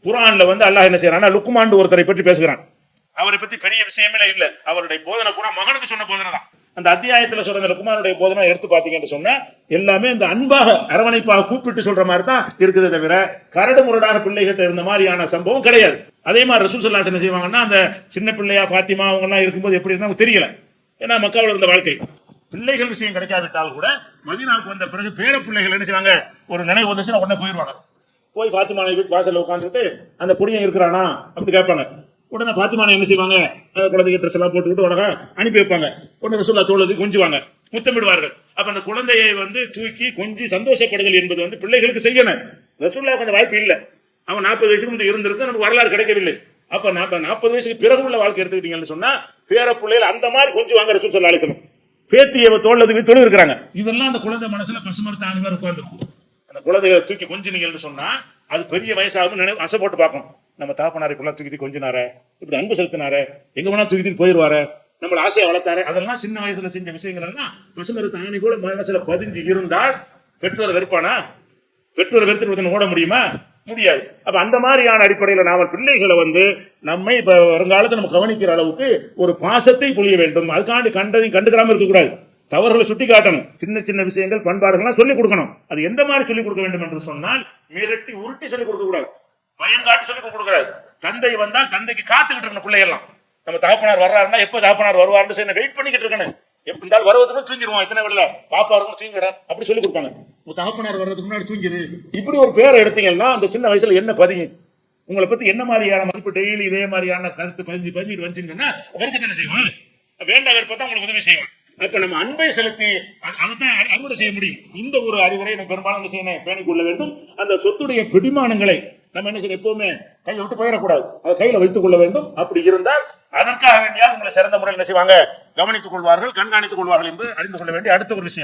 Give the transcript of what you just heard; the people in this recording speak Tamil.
குர்ஆன்ல அல்லாஹ் என்ன செய்யறான், லுக்மான் ஒருத்தரை பற்றி பேசுகிறான். அவரை பத்தி பெரிய விஷயமே இல்ல, அவருடைய போதனை கூட மகனுக்கு சொன்ன போதனை தான். அந்த அத்தியாயத்துல சொல்ற லுக்மானுடைய போதனை எடுத்து பாத்தீங்கன்னு சொன்னா எல்லாமே இந்த அன்பாக அரவணைப்பாக கூப்பிட்டு சொல்ற மாதிரி தான் இருக்குதே தவிர கரடு முரடாக பிள்ளைகிட்ட இருந்த மாதிரியான சம்பவம் கிடையாது. அதே மாதிரி ரசூல் ஸல்லல்லாஹு அலைஹி வஸல்லம் என்ன செய்வாங்கன்னா, அந்த சின்ன பிள்ளையா ஃபாத்திமா அவங்க எல்லாம் இருக்கும்போது எப்படி இருந்தாங்க தெரியல. ஏன்னா மக்காவில் இருந்த வாழ்க்கை பிள்ளைகள் விஷயம் கிடைக்காவிட்டால் கூட மதீனாவுக்கு வந்த பிறகு பேர பிள்ளைகள் என்ன செய்வாங்க, ஒரு நினைவு வந்துச்சுன்னா உடனே போயிடுவாங்க. போய் ஃபாத்திமா வீட்டு வாசல்ல உட்காந்துட்டு அந்த பொடியன் இருக்கிறானா அப்படி கேட்பாங்க. உடனே ஃபாத்திமா என்ன செய்வாங்க, குழந்தைக்கு ட்ரெஸ் எல்லாம் போட்டுக்கிட்டு உடனே அனுப்பி வைப்பாங்க. உடனே ரசூலுல்லாஹ் தோளுக்கு கொஞ்சுவாங்க, முத்தமிடுவார்கள். அப்ப அந்த குழந்தையை தூக்கி கொஞ்சி சந்தோஷப்படுதல் என்பது பிள்ளைகளுக்கு செய்யணும். ரசூலுல்லாஹ்வுக்கு அந்த வாய்ப்பு இல்லை. அவன் 40 வயசுக்கு முந்தைய இருந்திருக்கு, நமக்கு வரலாறு கிடைக்கவில்லை. அப்ப 40 வயசுக்கு பிறகு உள்ள வாழ்க்கை எடுத்துக்கிட்டீங்கன்னு சொன்னா பேர பிள்ளைகள் அந்த மாதிரி கொஞ்சம் வாங்க ரசூல் ஸல்லல்லாஹு அலைஹி வஸல்லம் பேத்தியை தோளதுக்கு தொழு இருக்கிறாங்க. இதெல்லாம் அந்த குழந்தை மனசுல பசுமரத்து ஆணிவர் உட்கார்ந்துருக்கும். அந்த குழந்தைகளை தூக்கி கொஞ்சினீங்கன்னு சொன்னா அது பெரிய வயசாகும் நினைவு அசை போட்டு பார்க்கும். நம்ம தாப்பனாரை இப்பெல்லாம் தூக்கி கொஞ்சினார, இப்படி அன்பு செலுத்தினாரு, எங்க வேணா தூக்கி போயிடுவாரு, நம்மள ஆசையை வளர்த்தாரு. அதெல்லாம் சின்ன வயசுல செஞ்ச விஷயங்கள் எல்லாம் பசுமரத்து ஆணி கூட மனசுல பதிஞ்சு இருந்தால் பெற்றோரை வெறுப்பானா? பெற்றோரை வெறுத்து ஓட முடியுமா? முடியாது. அப்ப அந்த மாதிரியான அடிப்படையில் நாம பிள்ளைகளை நம்மை இப்ப வருங்காலத்தை நம்ம கவனிக்கிற அளவுக்கு ஒரு பாசத்தை பொழிய வேண்டும். அதுக்காண்டி கண்டதையும் கண்டுக்கிறாம இருக்கக்கூடாது. தவறுகளை சுட்டி காட்டணும். சின்ன சின்ன விஷயங்கள் பண்பாடுகள்லாம் சொல்லிக் கொடுக்கணும். அது எந்த மாதிரி சொல்லிக் கொடுக்க வேண்டும் என்று சொன்னால் மிரட்டி உருட்டி சொல்லிக் கொடுக்க கூடாது, பயங்காட்டி சொல்லிக் கொடுக்க கூடாது. தந்தை வந்தால் தந்தைக்கு காத்துக்கிட்டு இருக்கணும். பிள்ளைகள்லாம் நம்ம தகப்பனார் வர்றாருன்னா எப்ப தகப்பனார் வருவாருன்னு வெயிட் பண்ணிக்கிட்டு இருக்கணும். எப்படி இருந்தாலும் வருவதுக்கு தூங்கிடுவோம், எத்தனை விடல பாப்பா இருக்கும் தூங்கிடுறேன் அப்படி சொல்லி கொடுப்பாங்க. தகப்பனார் வர்றதுக்கு முன்னாடி தூங்கிடு, இப்படி ஒரு பேரை எடுத்தீங்கன்னா அந்த சின்ன வயசுல என்ன பதியும், உங்களை பத்தி என்ன மாதிரியான மதிப்பு டெய்லி இதே மாதிரியான கருத்து பதிஞ்சிட்டு வந்துச்சுன்னா வெறுக்கத்தை என்ன செய்வோம், வேண்டாம் வெறுப்பதான் உங்களுக்கு உதவி செய்வோம். அப்ப நம்ம அன்பை செலுத்தி அதைத்தான் அறுவடை செய்ய முடியும். இந்த ஒரு அறிவுரை நம்ம பெரும்பாலும் செய்யணும், பேணிக் கொள்ள வேண்டும். அந்த சொத்துடைய பிடிமானங்களை நம்ம என்ன செய்யணும், எப்பவுமே கையை விட்டு போயிடக்கூடாது, அதை கையில வைத்துக் கொள்ள வேண்டும். அப்படி இருந்தால் அதற்காக வேண்டியா உங்களை சிறந்த முறையில் என்ன செய்வாங்க, கவனித்துக் கொள்வார்கள், கண்காணித்துக் கொள்வார்கள் என்று அறிந்து கொள்ள வேண்டிய அடுத்த ஒரு விஷயம்.